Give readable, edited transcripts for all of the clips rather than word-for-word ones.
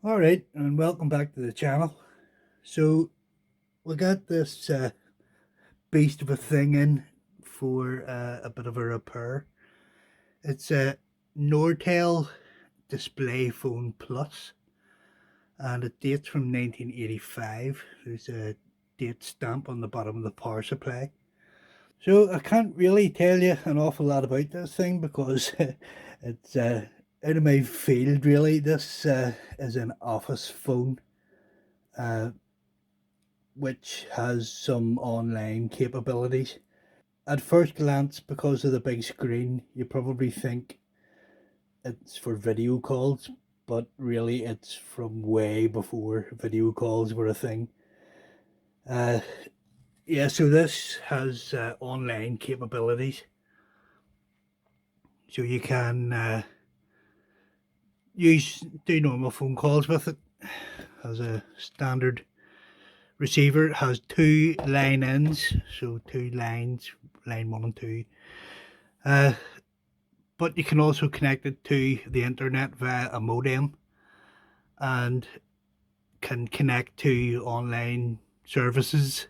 Alright, and welcome back to the channel. So, we got this beast of a thing in for a bit of a repair. It's a Nortel DisplayPhone Plus, and it dates from 1985. There's a date stamp on the bottom of the power supply. So, I can't really tell you an awful lot about this thing because it's out of my field, really. This is an office phone. Uh, which has some online capabilities. At first glance, because of the big screen, you probably think it's for video calls, but really it's from way before video calls were a thing. Uh, yeah, so this has online capabilities. So you can do normal phone calls with it. Has a standard receiver. It has two line ins, so two lines, line 1 and 2. But you can also connect it to the internet via a modem and can connect to online services.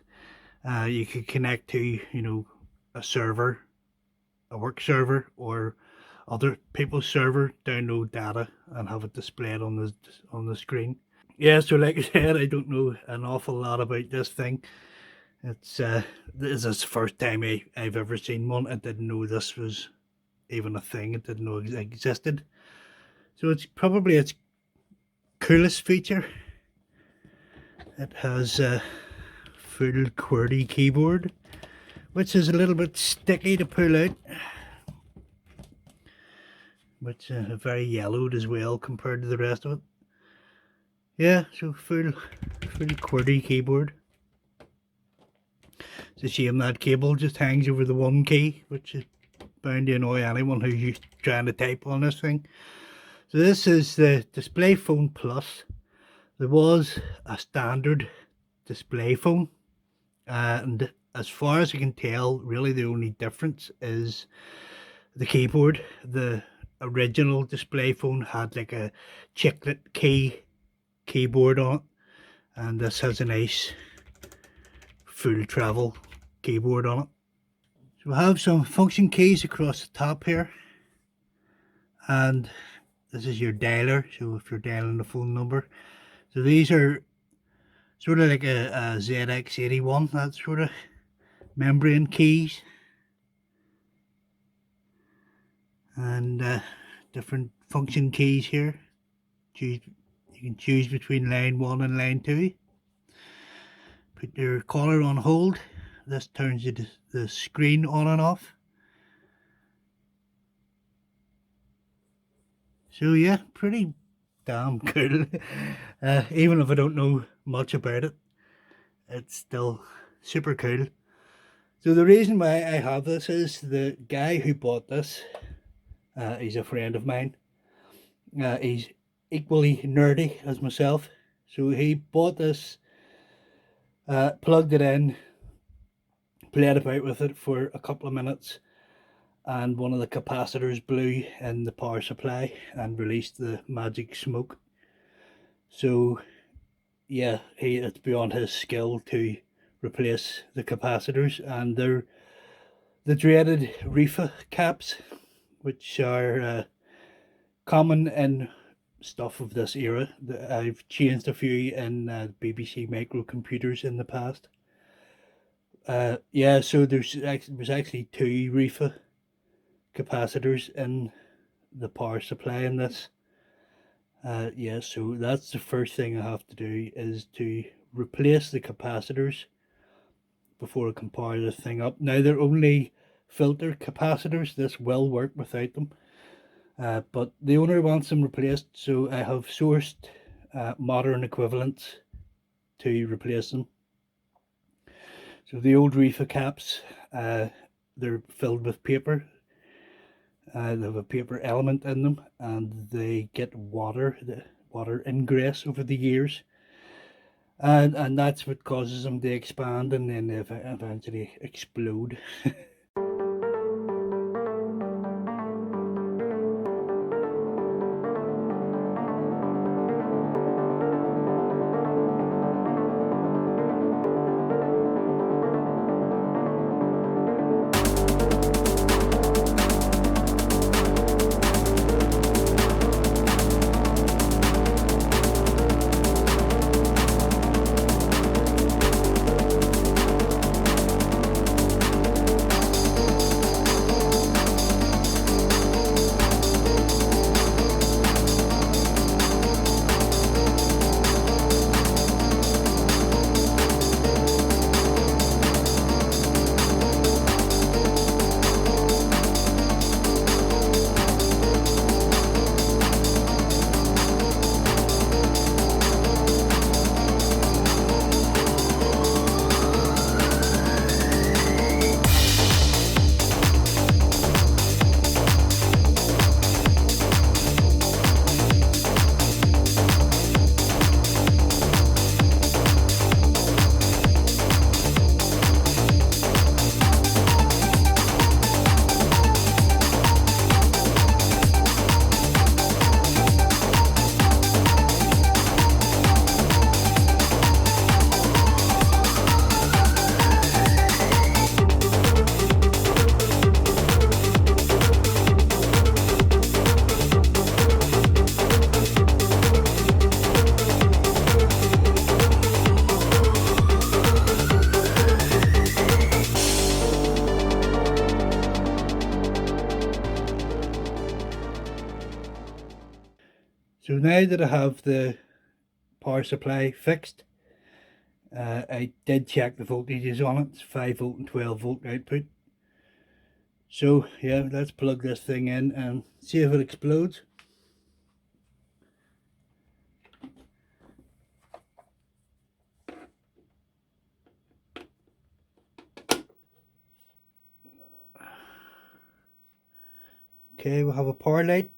You can connect to, a server, a work server, or other people's server, download data and have it displayed on the screen. Yeah, so like I said, I don't know an awful lot about this thing. This is the first time I've ever seen one. I didn't know this was even a thing. I didn't know it existed. So it's probably its coolest feature. It has a full QWERTY keyboard, which is a little bit sticky to pull out, which is very yellowed as well compared to the rest of it. Yeah, so full QWERTY keyboard. It's a shame that cable just hangs over the one key, which is bound to annoy anyone who's trying to type on this thing. So this is the DisplayPhone Plus. There was a standard DisplayPhone, and as far as I can tell, really the only difference is the keyboard. The original DisplayPhone had like a chiclet keyboard on it, and this has a nice full travel keyboard on it. So we have some function keys across the top here, and this is your dialer, so if you're dialing the phone number. So these are sort of like a ZX81, that sort of membrane keys, and different function keys here. You can choose between line 1 and line 2. Put your caller on hold. This turns the screen on and off. So yeah, pretty damn cool. Even if I don't know much about it, it's still super cool. So the reason why I have this is the guy who bought this, he's a friend of mine. He's equally nerdy as myself. So he bought this, plugged it in, played about with it for a couple of minutes, and one of the capacitors blew in the power supply and released the magic smoke. So yeah, it's beyond his skill to replace the capacitors, and they're the dreaded reefer caps, which are common in stuff of this era. I've changed a few in BBC microcomputers in the past. Yeah, so there's actually two reefer capacitors in the power supply in this. Yeah, so that's the first thing I have to do, is to replace the capacitors before I can power this thing up. Now they're only filter capacitors. This will work without them. But the owner wants them replaced, so I have sourced modern equivalents to replace them. So the old reefer caps, they're filled with paper. They have a paper element in them, and they get the water ingress over the years, and that's what causes them to expand and then eventually explode. now that I have the power supply fixed, I did check the voltages on it. It's 5 volt and 12 volt output. So yeah, let's plug this thing in and see if it explodes. Okay, we'll have a power light.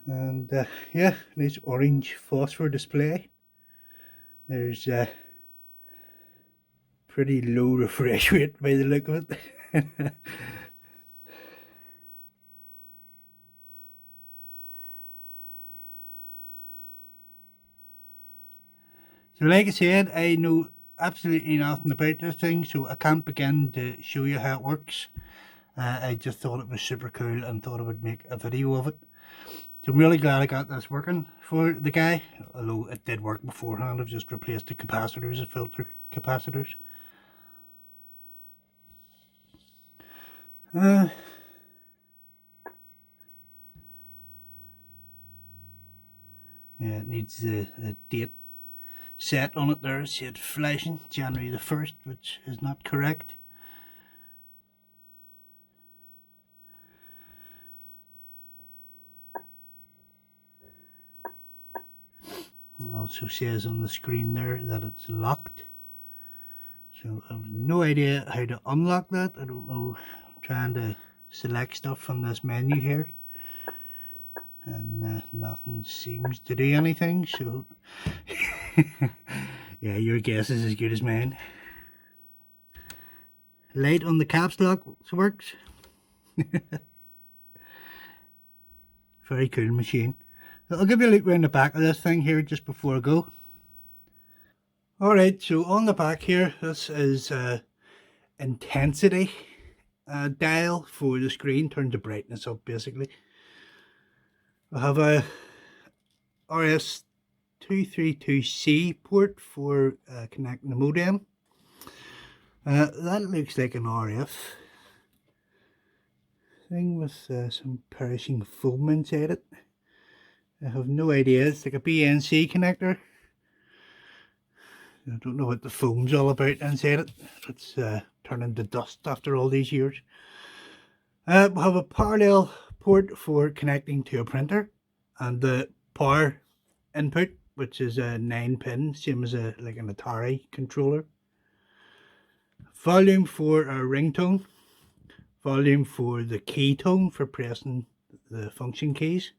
And yeah, nice orange phosphor display. There's pretty low refresh rate by the look of it. So like I said, I know absolutely nothing about this thing, so I can't begin to show you how it works. I just thought it was super cool and thought I would make a video of it. So I'm really glad I got this working for the guy, although it did work beforehand. I've just replaced the capacitors, the filter capacitors. Yeah, it needs the date set on it there. See it flashing January the 1st, which is not correct. It also says on the screen there that it's locked. So I have no idea how to unlock that. I don't know. I'm trying to select stuff from this menu here, and nothing seems to do anything. So yeah, your guess is as good as mine. Light on the caps lock works. Very cool machine. I'll give you a look around the back of this thing here just before I go. Alright, so on the back here, this is intensity dial for the screen. Turns the brightness up basically. I have a RS232C port for connecting the modem. That looks like an RF thing with some perishing foam inside it. I have no idea. It's like a BNC connector. I don't know what the foam's all about inside it. It's turning to dust after all these years. We have a parallel port for connecting to a printer, and the power input, which is a 9-pin, same as like an Atari controller. Volume for a ringtone. Volume for the key tone for pressing the function keys.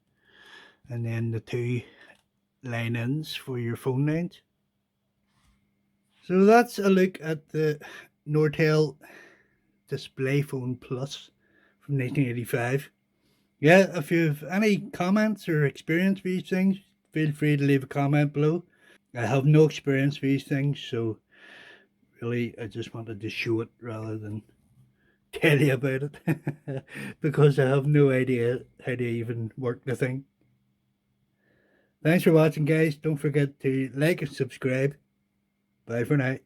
And then the 2 line ins for your phone lines. So that's a look at the Nortel DisplayPhone Plus from 1985. Yeah, if you have any comments or experience with these things, feel free to leave a comment below. I have no experience with these things, so really I just wanted to show it rather than tell you about it because I have no idea how to even work the thing. Thanks for watching, guys. Don't forget to like and subscribe. Bye for now.